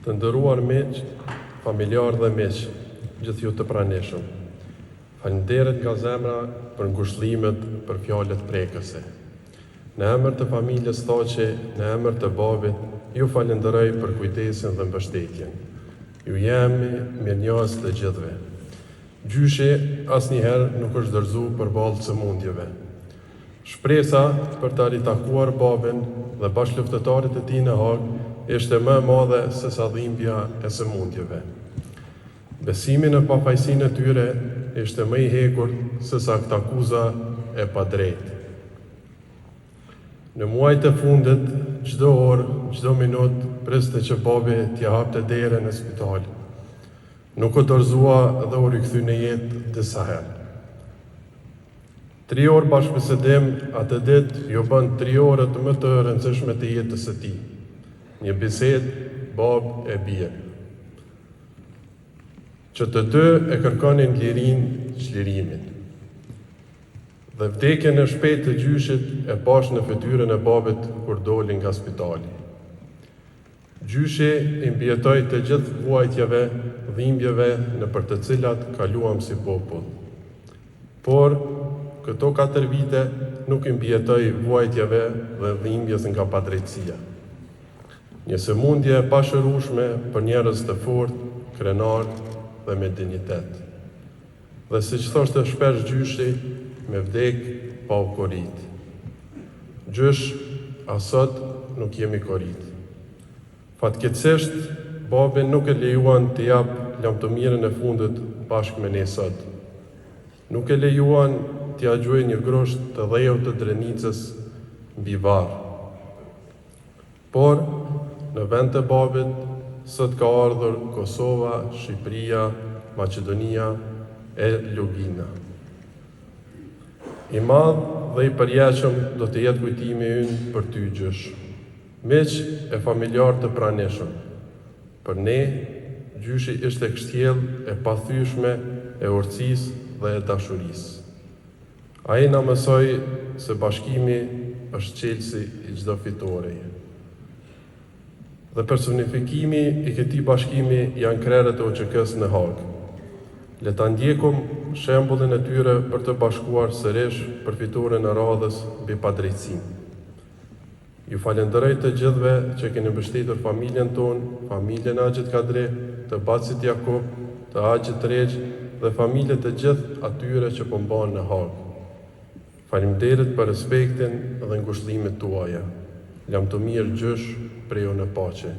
Të nderuar miq, familjar dhe miq, gjithë ju të pranishëm. Falënderit nga zemra për ngushëllimet, për fjalët prekëse. Në emër të familjes Thoqi, në emër të babit, ju falenderoj për kujdesin dhe mbështetjen. Ju jemi mirënjohës të gjithëve. Gjyshi asnjëherë nuk është dorëzu përballë sëmundjeve. Shpresa për të ritakuar babin dhe bashkëluftëtarit e tij në Hagë ishte më e madhe se sa dhimbja e sëmundjeve. Besimi në pafajësinë e tyre ishte më i hekur se sa këtë akuza e padrejtë. Në muajt e fundit, çdo orë, çdo minutë, priste që babi t'ia hapte derën e spitalit. Nuk u dorëzua dhe u rikthye në jetë disa herë. 3 orë bashkëbisedim atë ditë ju bën 3 orët më të rëndësishme të jetës së tij. Një bisedë babë e birë. Që të dy e kërkonin lirinë çlirimin. Dhe vdekjen e shpejtë të gjyshit e pash në fytyrën e babit kur doli nga spitali. Gjyshi i mbijetoi të gjithë vuajtjeve, dhimbjeve në për të cilat kaluam si popull. Por këto 4 vite nuk i mbijetoi vuajtjeve dhe dhimbjes nga padrejtësia. Një sëmundje e pashërueshme për njerëz të fortë, krenar dhe me dinjitet. Dhe siç thoshte shpesh gjyshi, me vdek pa u korrit. Gjysh, asot nuk jemi korrit. Fatkeqësisht, babi nuk e lejuan të jap lamtomirën e fundit bashkë me ne sot. Nuk e lejuan t'ia gjuajë një grosht të dhejut të Drenicës mbi varr. Por në vend të babit, sot ka ardhur Kosova, Shqipëria, Maqedonia e Lugina. I madh dhe i përjetshëm do të jetë kujtimi ynë për ty gjysh, miq e familjar të pranishëm. Për ne, gjyshi ishte kështjell e pathyeshme e urtësisë dhe e dashurisë. Ai na mësoi se bashkimi është çelësi i çdo fitoreje. Dhe personifikimi i këtij bashkimi janë krerët e OÇK-s në Hagë. Le ta ndjekum shembullin e tyre për të bashkuar sërish për fitoren e radhës mbi padrejtësinë. Ju falenderoj të gjithëve që keni mbështetur familjen tonë, familjen Agjit Kadri, të Bacit Jakub, të Agjit Regj dhe familjet të gjithë atyre që po mbahen në Hagë. Faleminderit për respektin dhe ngushëllimet tuaja. Lamtomir gjysh, prejo në paqe.